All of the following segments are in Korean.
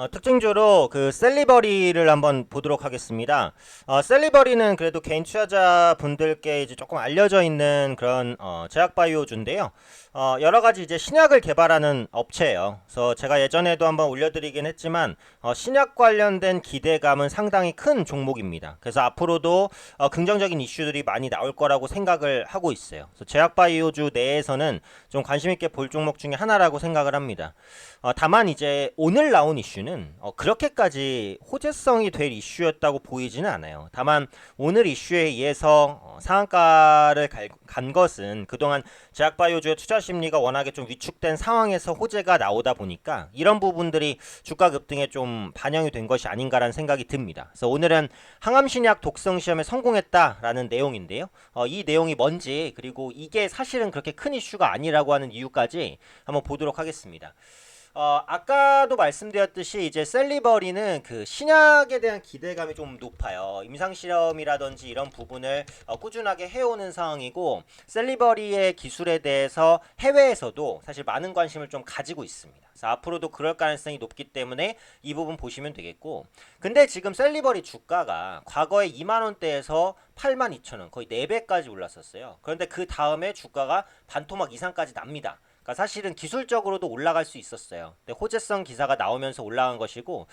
특징적으로 그 셀리버리를 한번 보도록 하겠습니다. 셀리버리는 그래도 개인 투자자 분들께 이제 조금 알려져 있는 그런 제약 바이오주인데요. 여러 가지 이제 신약을 개발하는 업체예요. 그래서 제가 예전에도 한번 올려드리긴 했지만 신약 관련된 기대감은 상당히 큰 종목입니다. 그래서 앞으로도 긍정적인 이슈들이 많이 나올 거라고 생각을 하고 있어요. 그래서 제약 바이오주 내에서는 좀 관심 있게 볼 종목 중에 하나라고 생각을 합니다. 다만 이제 오늘 나온 이슈는 그렇게까지 호재성이 될 이슈였다고 보이지는 않아요. 다만 오늘 이슈에 의해서 상한가를 간 것은 그동안 제약바이오주의 투자 심리가 워낙에 좀 위축된 상황에서 호재가 나오다 보니까 이런 부분들이 주가 급등에 좀 반영이 된 것이 아닌가라는 생각이 듭니다. 그래서 오늘은 항암신약 독성 시험에 성공했다라는 내용인데요. 이 내용이 뭔지 그리고 이게 사실은 그렇게 큰 이슈가 아니라고 하는 이유까지 한번 보도록 하겠습니다. 아까도 말씀드렸듯이 이제 셀리버리는 그 신약에 대한 기대감이 좀 높아요. 임상실험이라든지 이런 부분을 꾸준하게 해오는 상황이고, 셀리버리의 기술에 대해서 해외에서도 사실 많은 관심을 좀 가지고 있습니다. 그래서 앞으로도 그럴 가능성이 높기 때문에 이 부분 보시면 되겠고, 근데 지금 셀리버리 주가가 과거에 2만원대에서 82,000원, 거의 4배까지 올랐었어요. 그런데 그 다음에 주가가 반토막 이상까지 납니다. 그러니까 사실은 기술적으로도 올라갈 수 있었어요. 근데 호재성 기사가 나오면서 올라간 것이고,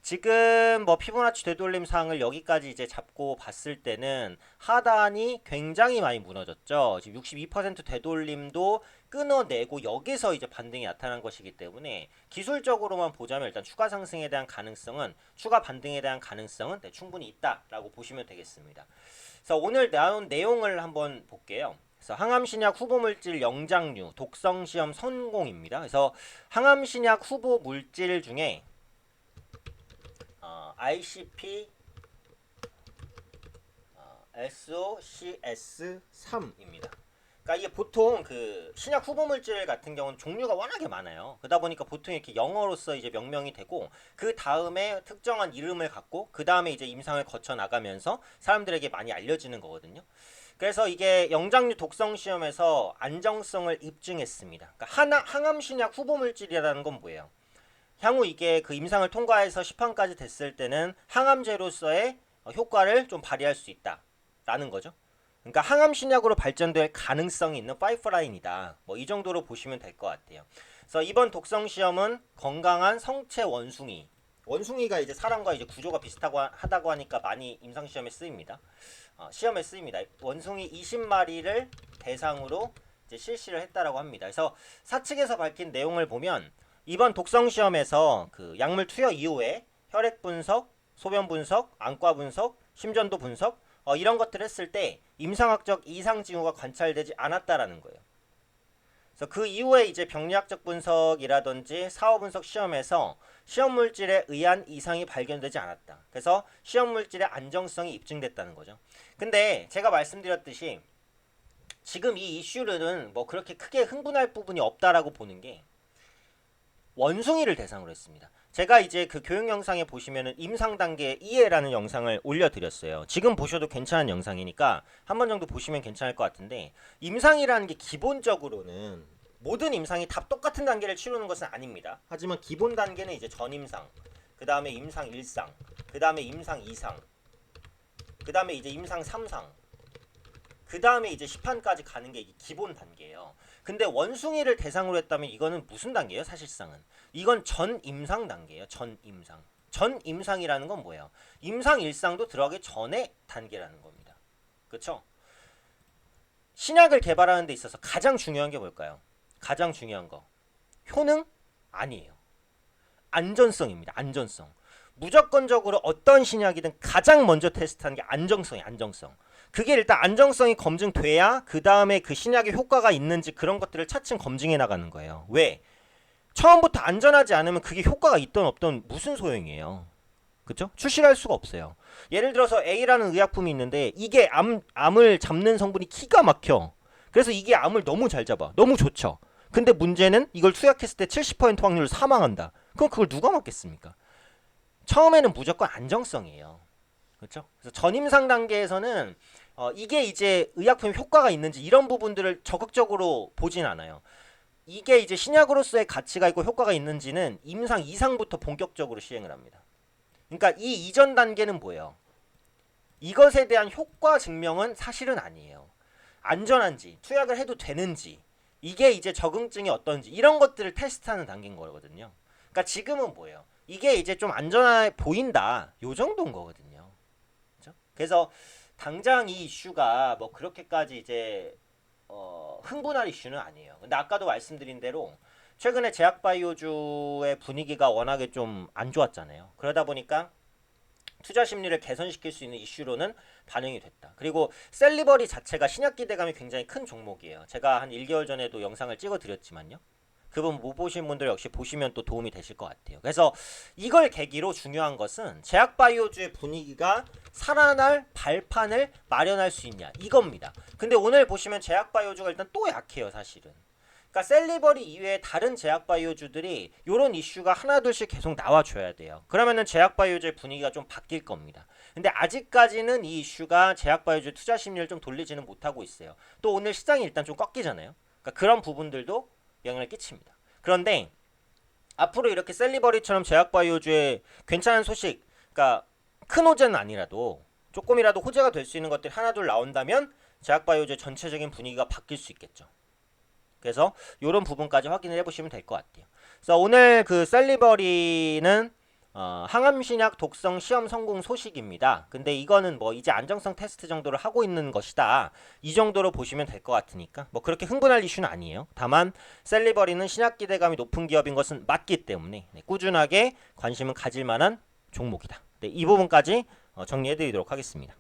지금 뭐 피보나치 되돌림 상을 여기까지 이제 잡고 봤을 때는 하단이 굉장히 많이 무너졌죠. 지금 62% 되돌림도 끊어내고 여기서 이제 반등이 나타난 것이기 때문에 기술적으로만 보자면 일단 추가 상승에 대한 가능성은, 추가 반등에 대한 가능성은 충분히 있다라고 보시면 되겠습니다. 그래서 오늘 나온 내용을 한번 볼게요. 그래서 항암신약 후보물질 영장류 독성시험 성공입니다. 그래서 항암신약 후보 물질 중에 ICP SOCS3입니다. 그러니까 이게 보통 그 신약 후보물질 같은 경우는 종류가 워낙에 많아요. 그러다 보니까 보통 이렇게 영어로서 이제 명명이 되고, 그 다음에 특정한 이름을 갖고 그 다음에 이제 임상을 거쳐 나가면서 사람들에게 많이 알려지는 거거든요. 그래서 이게 영장류 독성 시험에서 안정성을 입증했습니다. 그러니까 항암신약 후보물질이라는 건 뭐예요? 향후 이게 그 임상을 통과해서 시판까지 됐을 때는 항암제로서의 효과를 좀 발휘할 수 있다라는 거죠. 그러니까 항암신약으로 발전될 가능성이 있는 파이프라인이다. 뭐 이 정도로 보시면 될 것 같아요. 그래서 이번 독성 시험은 건강한 성체 원숭이, 원숭이가 이제 사람과 이제 구조가 비슷하고 하다고 하니까 많이 임상 시험에 쓰입니다. 시험에 쓰입니다. 원숭이 20마리를 대상으로 이제 실시를 했다라고 합니다. 그래서 사측에서 밝힌 내용을 보면 이번 독성 시험에서 그 약물 투여 이후에 혈액 분석, 소변 분석, 안과 분석, 심전도 분석 이런 것들을 했을 때 임상학적 이상 징후가 관찰되지 않았다라는 거예요. 그래서 그 이후에 이제 병리학적 분석이라든지 사후 분석 시험에서 시험 물질에 의한 이상이 발견되지 않았다. 그래서 시험 물질의 안정성이 입증됐다는 거죠. 근데 제가 말씀드렸듯이 지금 이 이슈는 뭐 그렇게 크게 흥분할 부분이 없다라고 보는 게, 원숭이를 대상으로 했습니다. 제가 이제 그 교육 영상에 보시면은 임상 단계 2회라는 영상을 올려드렸어요. 지금 보셔도 괜찮은 영상이니까 한 번 정도 보시면 괜찮을 것 같은데, 임상이라는 게 기본적으로는 모든 임상이 다 똑같은 단계를 치르는 것은 아닙니다. 하지만 기본 단계는 이제 전임상, 그 다음에 임상 1상, 그 다음에 임상 2상, 그 다음에 이제 임상 3상, 그 다음에 이제 시판까지 가는 게 기본 단계예요. 근데 원숭이를 대상으로 했다면 이거는 무슨 단계예요? 사실상은 이건 전 임상 단계예요. 전 임상. 전 임상이라는 건 뭐예요? 임상 1상도 들어가기 전에 단계라는 겁니다. 그렇죠? 신약을 개발하는 데 있어서 가장 중요한 게 뭘까요? 가장 중요한 거, 효능? 아니에요. 안전성입니다. 안전성. 무조건적으로 어떤 신약이든 가장 먼저 테스트하는 게 안정성이에요. 안정성. 그게 일단 안정성이 검증돼야 그 다음에 그 신약의 효과가 있는지 그런 것들을 차츰 검증해 나가는 거예요. 왜? 처음부터 안전하지 않으면 그게 효과가 있던 없던 무슨 소용이에요. 그쵸? 출시할 수가 없어요. 예를 들어서 A라는 의약품이 있는데 이게 암을 잡는 성분이 기가 막혀. 그래서 이게 암을 너무 잘 잡아. 너무 좋죠. 근데 문제는 이걸 투약했을 때 70% 확률로 사망한다. 그럼 그걸 누가 맞겠습니까? 처음에는 무조건 안정성이에요. 그렇죠? 그래서 전임상 단계에서는 이게 이제 의약품에 효과가 있는지 이런 부분들을 적극적으로 보진 않아요. 이게 이제 신약으로서의 가치가 있고 효과가 있는지는 임상 이상부터 본격적으로 시행을 합니다. 그러니까 이 이전 단계는 뭐예요? 이것에 대한 효과 증명은 사실은 아니에요. 안전한지, 투약을 해도 되는지, 이게 이제 적응증이 어떤지 이런 것들을 테스트하는 단계인 거거든요. 그러니까 지금은 뭐예요? 이게 이제 좀 안전해 보인다. 요 정도인 거거든요. 그렇죠? 그래서 당장 이 이슈가 뭐 그렇게까지 이제 흥분할 이슈는 아니에요. 근데 아까도 말씀드린 대로 최근에 제약바이오주의 분위기가 워낙에 좀 안 좋았잖아요. 그러다 보니까 투자 심리를 개선시킬 수 있는 이슈로는 반영이 됐다. 그리고 셀리버리 자체가 신약 기대감이 굉장히 큰 종목이에요. 제가 한 1개월 전에도 영상을 찍어 드렸지만요. 그분 못 보신 분들 역시 보시면 또 도움이 되실 것 같아요. 그래서 이걸 계기로 중요한 것은 제약바이오주의 분위기가 살아날 발판을 마련할 수 있냐 이겁니다. 근데 오늘 보시면 제약바이오주가 일단 또 약해요 사실은. 그러니까 셀리버리 이외에 다른 제약바이오주들이 이런 이슈가 하나둘씩 계속 나와줘야 돼요. 그러면은 제약바이오주의 분위기가 좀 바뀔 겁니다. 근데 아직까지는 이 이슈가 제약바이오주 투자 심리를 좀 돌리지는 못하고 있어요. 또 오늘 시장이 일단 좀 꺾이잖아요. 그러니까 그런 부분들도 영향을 끼칩니다. 그런데 앞으로 이렇게 셀리버리처럼 제약바이오주의 괜찮은 소식, 그러니까 큰 호재는 아니라도 조금이라도 호재가 될 수 있는 것들이 하나둘 나온다면 제약바이오주의 전체적인 분위기가 바뀔 수 있겠죠. 그래서 이런 부분까지 확인을 해보시면 될 것 같아요. 그래서 오늘 그 셀리버리는 항암신약 독성 시험 성공 소식입니다. 근데 이거는 뭐 이제 안정성 테스트 정도를 하고 있는 것이다. 이 정도로 보시면 될 것 같으니까 뭐 그렇게 흥분할 이슈는 아니에요. 다만 셀리버리는 신약 기대감이 높은 기업인 것은 맞기 때문에 꾸준하게 관심을 가질 만한 종목이다. 네, 이 부분까지 정리해드리도록 하겠습니다.